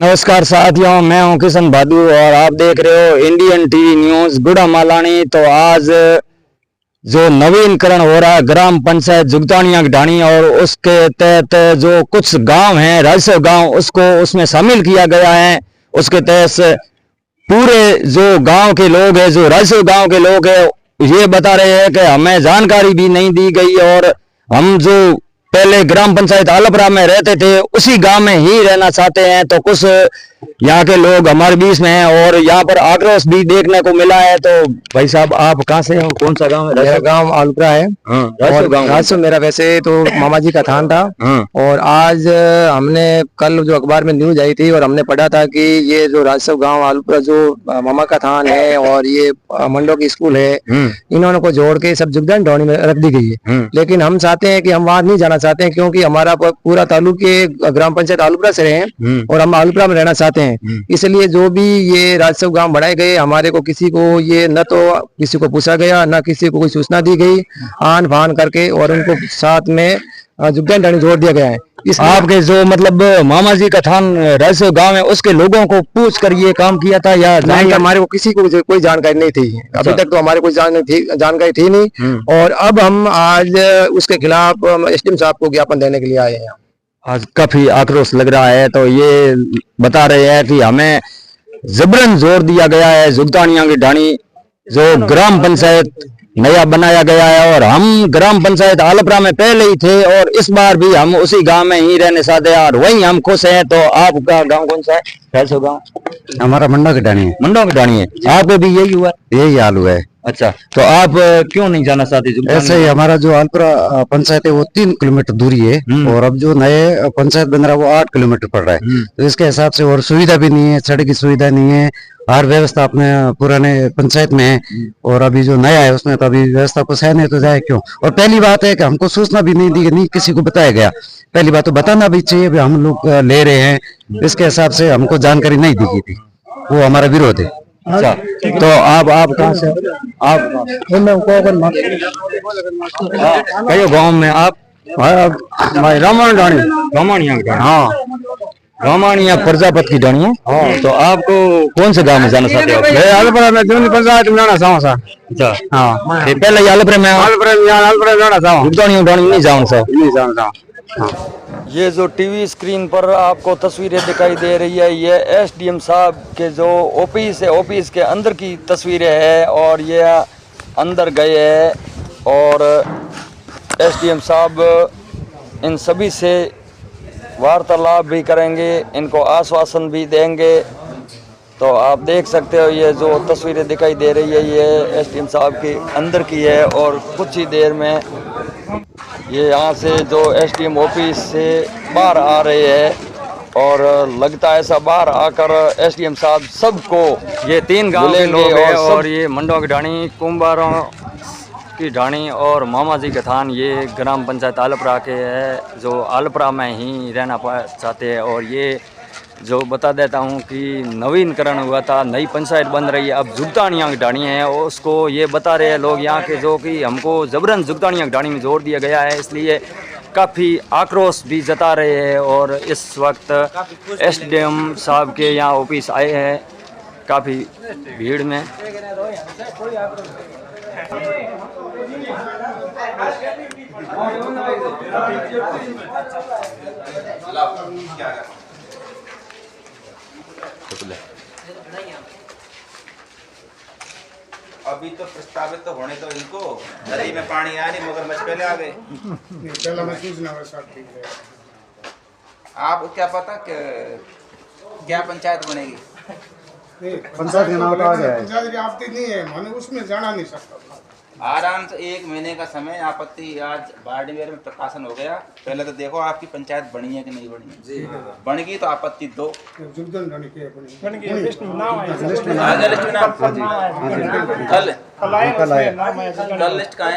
नमस्कार साथियों, मैं हूं किशन भादू और आप देख रहे हो इंडियन टीवी न्यूज गुड़ा मालानी। तो आज जो नवीनकरण हो रहा है ग्राम पंचायत जुगतानिया की ढाणी और उसके तहत जो कुछ गांव हैं राजस्व गांव उसको उसमें शामिल किया गया है। उसके तहत पूरे जो गांव के लोग हैं, जो राजस्व गांव के लोग हैं, ये बता रहे हैं कि हमें जानकारी भी नहीं दी गई और हम जो पहले ग्राम पंचायत आलपरा में रहते थे उसी गांव में ही रहना चाहते हैं। तो कुछ यहाँ के लोग हमारे बीच में हैं और यहाँ पर आक्रोश भी देखने को मिला है। तो भाई साहब, आप कहाँ से हो, कौन सा गांव है? मेरा गांव आलूपुरा है। हाँ, और राजस्व मेरा वैसे तो मामा जी का थान था। हाँ। और आज हमने कल जो अखबार में न्यूज आई थी और हमने पढ़ा था कि ये जो राजस्व गांव आलूपुरा जो मामा का थान है और ये मंडो की स्कूल है, इन्होंने को जोड़ के सब जुगदान ढाणी में रख दी गई है। लेकिन हम चाहते हैं कि हम वहां नहीं जाना चाहते हैं, क्योंकि हमारा पूरा तालुक के ग्राम पंचायत आलूपुरा से रहे और हम आलूपुरा में रहना चाहते हैं। इसलिए जो भी ये राजस्व गांव बढ़ाए गए, हमारे को किसी को ये न तो किसी को पूछा गया, न किसी को कोई सूचना दी गई, आन फान करके और उनको साथ में जुगदान ढाणी जोड़ दिया गया है। इस आपके जो मतलब मामा जी का थान राजस्व गांव है उसके लोगों को पूछ कर ये काम किया था या नहीं? हमारे को किसी को कोई जानकारी नहीं थी। अभी तक तो हमारे कोई जानकारी थी नहीं। और अब हम आज उसके खिलाफ एसडीएम साहब को ज्ञापन देने के लिए आए हैं। आज काफी आक्रोश लग रहा है। तो ये बता रहे हैं कि हमें जबरन जोर दिया गया है। जुगतानिया की ढाणी जो ग्राम पंचायत नया बनाया गया है और हम ग्राम पंचायत आलपरा में पहले ही थे और इस बार भी हम उसी गांव में ही रहने चाहते हैं और वहीं हम खुश हैं। तो आपका गांव कौन सा है? कैसे गांव? हमारा मंडो की ढाणी है। मंडो की ढाणी है। आपको भी यही हुआ? यही हाल हुआ है। अच्छा, तो आप क्यों नहीं जाना चाहते? ऐसे ही हमारा जो आलपुरा पंचायत है वो 3 किलोमीटर दूरी है और अब जो नए पंचायत बन रहा है वो 8 किलोमीटर पड़ रहा है। तो इसके हिसाब से और सुविधा भी नहीं है, सड़क की सुविधा नहीं है, हर व्यवस्था अपने पुराने पंचायत में है और अभी जो नया है उसमें तो अभी व्यवस्था कुछ है नहीं, तो जाए क्यों। और पहली बात है कि हमको सूचना भी नहीं दी गई, नहीं किसी को बताया गया। पहली बात तो बताना भी चाहिए, हम लोग ले रहे हैं, इसके हिसाब से हमको जानकारी नहीं दी गई थी, वो हमारा विरोध है। अच्छा, तो आप कहाँ से? आप कई गांव में आप? रामायण ढाणी। रामायण ढाणी। हाँ, रामायण प्रजापति की ढाणी है। हाँ। तो आपको कौन से गांव में जाना चाहते हो? मैं आलपुरा में जूनी पंचायत में जाना चाहूँ सर। अच्छा, हाँ, पहले आलपुरा में जाना चाहूँ, जुगतानिया ढाणी नहीं जाऊँ सर। नहीं जाना चाहूँ। ये जो टीवी स्क्रीन पर आपको तस्वीरें दिखाई दे रही है, ये एसडीएम साहब के जो ऑफिस है, ऑफिस के अंदर की तस्वीरें हैं और ये अंदर गए हैं और एसडीएम साहब इन सभी से वार्तालाप भी करेंगे, इनको आश्वासन भी देंगे। तो आप देख सकते हो ये जो तस्वीरें दिखाई दे रही है ये एसडीएम साहब के अंदर की है और कुछ ही देर में ये यहाँ से जो एसडीएम ऑफिस से बाहर आ रहे हैं और लगता है ऐसा बाहर आकर एसडीएम साहब सबको ये 3 गांव के लोग हैं और ये मंडो की ढाणी, कुंभारों की ढाणी और मामा जी का थान, ये ग्राम पंचायत आलपरा के है जो आलपरा में ही रहना चाहते हैं। और ये जो बता देता हूँ कि नवीनकरण हुआ था, नई पंचायत बन रही है, अब जुगतानिया की ढाणी है और उसको ये बता रहे हैं लोग यहाँ के जो कि हमको जबरन जुगतानिया की ढाणी में जोड़ दिया गया है, इसलिए काफ़ी आक्रोश भी जता रहे हैं। और इस वक्त एसडीएम साहब के यहाँ ऑफिस आए हैं काफ़ी भीड़ में। अभी तो प्रस्तावित तो होने तो इनको नदी में पानी आया नहीं, मगरमच्छ पहले आ गए। आपको क्या पता कि क्या पंचायत बनेगी? पंचायत के नाम आ गया है। पंचायत की आपत्ति नहीं है, मैंने उसमें जाना नहीं सकता। आराम से 1 महीने का समय। आपत्ति आज बाड़मेर में प्रकाशन हो गया। पहले तो देखो आपकी पंचायत बनी है कि नहीं बनी है। जी बन गई तो आपत्ति दो। कल लिस्ट कहाँ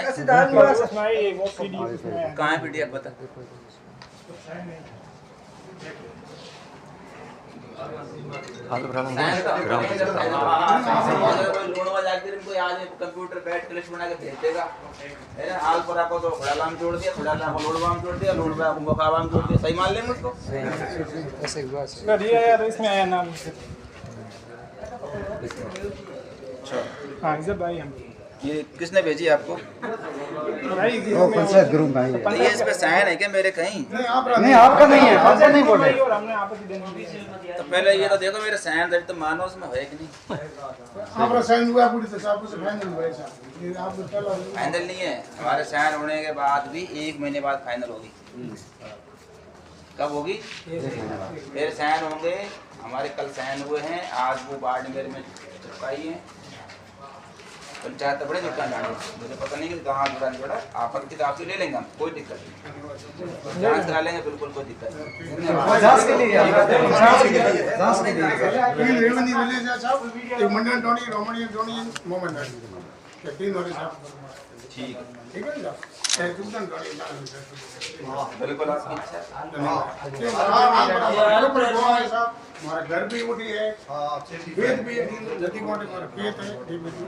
है पीडीएफ बता। एक दिन कोई आदमी कंप्यूटर बैठ के लिस्ट बना के भेज देगा, है ना। आलपुरा को तो खुड़ाला में जोड़ दिया, खुड़ाला को लोडवा में जोड़ दिया, लोडवा को मोखावा में जोड़ दिया, सही मान लेंगे उसको। ऐसे हुआ यार इसमें आया नाम हाँ इज्जत भाई हम ये किसने भेजी आपको? वो पंचायत ग्रुप में तो ये इस पे साइन है क्या मेरे कहीं? नहीं आप नहीं आपका नहीं है, आपका नहीं बोल रहे। और हमने आपत्ति देने दी तो पहले ये तो देखो मेरे साइन दर्ज तो मानो उसमें है कि नहीं। आप साइन हुआ पूरी तो साहब से फाइनल हुआ है साहब, ये आप तो चलो फाइनल नहीं है, हमारे साइन होने के बाद भी 1 महीने बाद फाइनल होगी। कब होगी? फिर साइन होंगे, हमारे कल साइन हुए हैं, आज वो बाड़मेर में चिपकाई है। पंचायत तो बड़े जुटान जाने, मुझे पता नहीं कि कहाँ जुटान जोड़ा, आपत्ति तो आपसे ले लेंगे हम, कोई दिक्कत नहीं, जांच करा लेंगे, बिल्कुल कोई दिक्कत नहीं। जांच के लिए तीन रेवन्यू विलेज है साहब, एक मंडल टोनी, रोमणी टोनी, मोमन टोनी, ये तीन हो रहे साहब। ठीक है, ठीक है ना? ये जुगतन टोनी बिल्कुल आपकी इच्छा। हमारा घर भी उठी है, खेत भी है, नदी कोटे हमारा खेत है,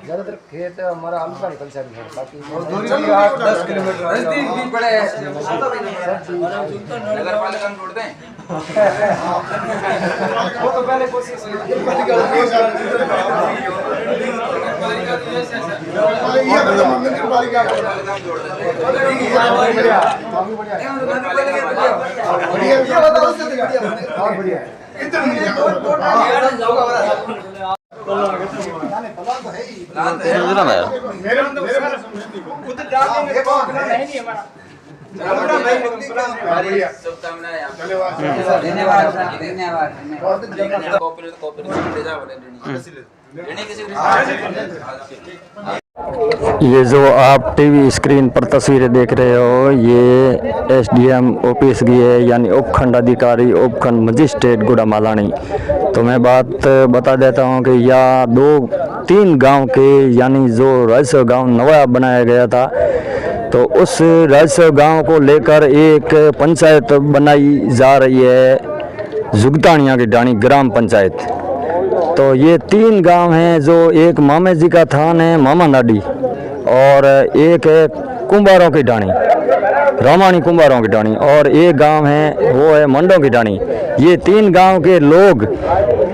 ज्यादातर खेत हमारा आलूपुरा पंचायत में है, बाकी दूरी 8-10 किलोमीटर नजदीक भी पड़े हैं। नगर पालिका में जोड़ दें। वो तो पहले कोशिश ये जो आप टीवी स्क्रीन पर तस्वीरें देख रहे हो, ये एसडीएम ऑफिस की है, यानी उपखंड अधिकारी उपखंड मजिस्ट्रेट गुड़ामालानी। तो मैं बात बता देता हूँ कि यहाँ 2-3 गांव के, यानी जो राजस्व गांव नया बनाया गया था, तो उस राजस्व गांव को लेकर एक पंचायत बनाई जा रही है, जुगतानिया की डाणी ग्राम पंचायत। तो ये 3 गांव हैं, जो एक मामे जी का थान है मामा नाडी, और एक है कुंभारों की डाणी, रामानी कुंभारों की डाणी, और एक गांव है वो है मंडों की डाणी। ये 3 गांव के लोग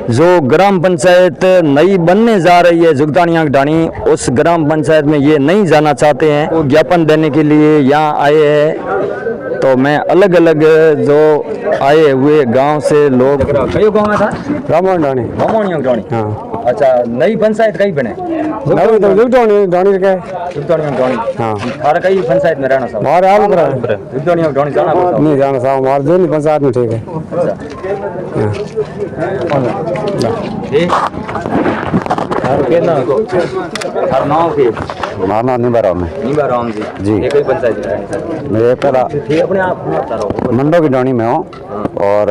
जो ग्राम पंचायत नई बनने जा रही है जुगतानिया की डाणी, उस ग्राम पंचायत में ये नहीं जाना चाहते हैं, वो ज्ञापन देने के लिए यहाँ आए हैं। तो मैं अलग अलग जो आए हुए गांव से लोग, कई गांव में था रामन डाणी रामानी डाणी। हाँ अच्छा, नई पंचायत कहीं बने? नवी तो जुगतानी डाणी के हाँ हर कई पंचायत में रहना साहब, हमारे आलूपुरा जुगतानिया डाणी जाना पड़ता नहीं जाना साहब, हमारे दोनों पंचायत में ठीक है। हर नाम के माना निबाराम में नीबा राम जी जी। ये कई पंचायत में रहने मेरे पहला ठीक, अपने आप बता रहा हूँ। मंडो की डाणी में हूँ, और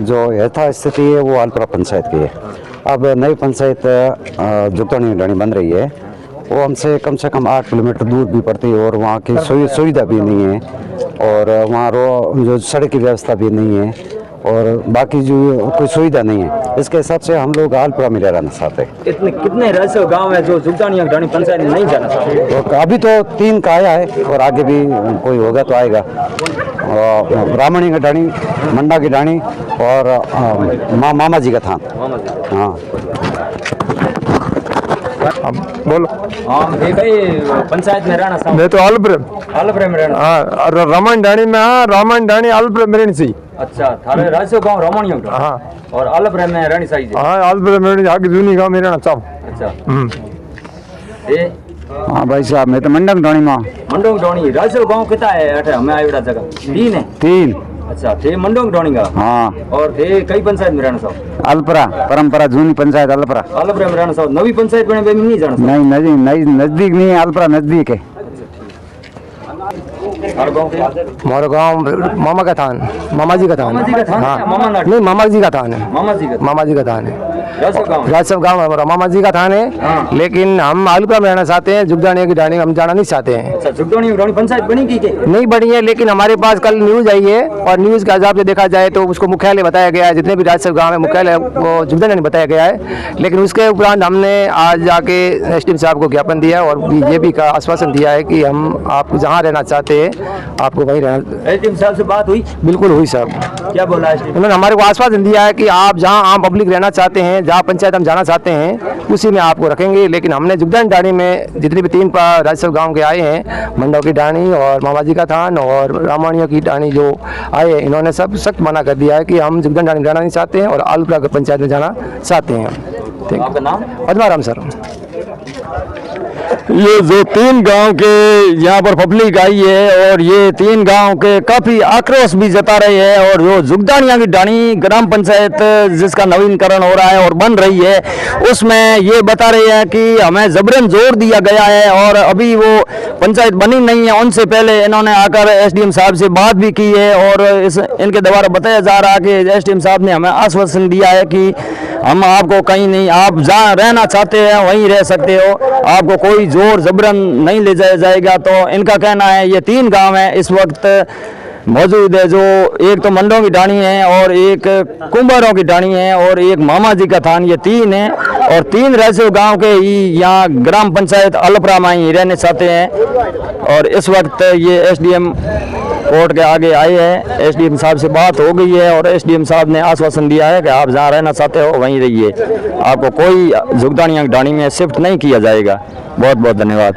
जो यथा स्थिति है वो आलपुरा पंचायत की है। अब नई पंचायत जुगतानी की डाणी बन रही है, वो हमसे कम से कम 8 किलोमीटर दूर भी पड़ती है, और वहाँ की सुविधा भी नहीं है, और वहाँ जो सड़क की व्यवस्था भी नहीं है, और बाकी जो कोई सुविधा नहीं है। इसके हिसाब से हम लोग आलपुरा में रहना चाहते हैं। इतने कितने राजस्व गांव है जो जुगतानिया डाणी पंचायत में नहीं जाना चाहते? तो अभी तो 3 का आया है, और आगे भी कोई होगा तो आएगा। ब्राह्मणी का डाणी, मंडा की डाणी, और मामा जी का थान। हाँ बोलो। हाँ, ये कई पंचायत में रहना साहब? मैं तो आलूपुरा में रहना। हाँ, रामायण डाणी में, हाँ रामायण डाणी आलूपुरा में रहनी चाहिए। अच्छा, थारे राजस्व गांव रामानिया का? हाँ, और आलपुरा में रहनी चाहिए? हाँ आलूपुरा में रहनी, आगे जूनी गाँव में रहना चाहो। अच्छा, ये हाँ भाई साहब, मैं तो मंडक डाणी में। मंडोंग डाणी राजस्व गांव कितना है? अठे हमें आयोड़ा जगह 3 है। 3 अच्छा, थे मंडोंग डाणी का? हाँ, और थे कई पंचायत में रहना साहब? आलपुरा परंपरा जूनी पंचायत आलपुरा। आलपुरा में रहना साहब। नवी पंचायत बने में नहीं जाना साहब? नहीं, नजदीक नहीं है, आलपुरा नजदीक है। हर गांव के हमारा गाँव मामा का थान, मामा जी का थान। मामा जी का थान? हाँ, मामा नाटी? नहीं मामा जी का थान है, मामा जी का? मामा जी का थान है। राजसव गांव हमारा मामा जी का थान है, लेकिन हम आलूपुरा में रहना चाहते हैं, जुगदानिया की डाणी हम जाना नहीं चाहते हैं। अच्छा, जुगदानी में पंचायत बनी की नहीं बनी है, लेकिन हमारे पास कल न्यूज आई है और न्यूज के हिसाब से देखा जाए तो उसको मुख्यालय बताया गया है, जितने भी राजसव गांव है मुख्यालय को जुगदानिया बताया गया है। लेकिन उसके उपरांत हमने आज जाके एसडीएम साहब को ज्ञापन दिया और बीजेपी का आश्वासन दिया है कि हम आप जहाँ रहना चाहते हैं आपको वहीं रहना। एसडीएम साहब से बात हुई? बिल्कुल हुई साहब। क्या बोला एसडीएम? उन्होंने हमारे को आश्वासन दिया है कि आप जहां आम पब्लिक रहना चाहते हैं, जहां पंचायत हम जाना चाहते हैं, उसी में आपको रखेंगे। लेकिन हमने जुगदानी डाणी में जितने भी 3 राजसव गांव के आए हैं, मंडो की डाणी और मामाजी का थान और रामाणियों की डाणी जो आए हैं, इन्होंने सब सख्त मना कर दिया है कि हम जुगदानी डाणी में जाना नहीं चाहते हैं और आलूपुरा पंचायत में जाना चाहते हैं। ठीक, आपका नाम? पद्माराम सर। ये जो 3 गांव के यहाँ पर पब्लिक आई है और ये 3 गांव के काफी आक्रोश भी जता रहे हैं, और जो जुगदानिया की डाणी ग्राम पंचायत जिसका नवीनीकरण हो रहा है और बन रही है, उसमें ये बता रहे हैं कि हमें जबरन जोर दिया गया है और अभी वो पंचायत बनी नहीं है। उनसे पहले इन्होंने आकर एसडीएम साहब से बात भी की है और इनके द्वारा बताया जा रहा है कि एसडीएम साहब ने हमें आश्वासन दिया है कि हम आपको कहीं नहीं, आप जहाँ रहना चाहते हैं वहीं रह सकते हो, आपको कोई जोर जबरन नहीं ले जाया जाएगा। तो इनका कहना है ये 3 गांव हैं इस वक्त मौजूद है, जो एक तो मंडों की डाणी है और एक कुंभारों की डाणी है और एक मामा जी का थान, ये 3 है और 3 राजसव गांव के ही यहाँ ग्राम पंचायत आलूपुरा में ही रहने चाहते हैं। और इस वक्त ये एसडीएम कोर्ट के आगे आए हैं, एसडीएम साहब से बात हो गई है और एसडीएम साहब ने आश्वासन दिया है कि आप जहाँ रहना चाहते हो वहीं रहिए, आपको कोई जुगदानिया डाणी में शिफ्ट नहीं किया जाएगा। बहुत बहुत धन्यवाद।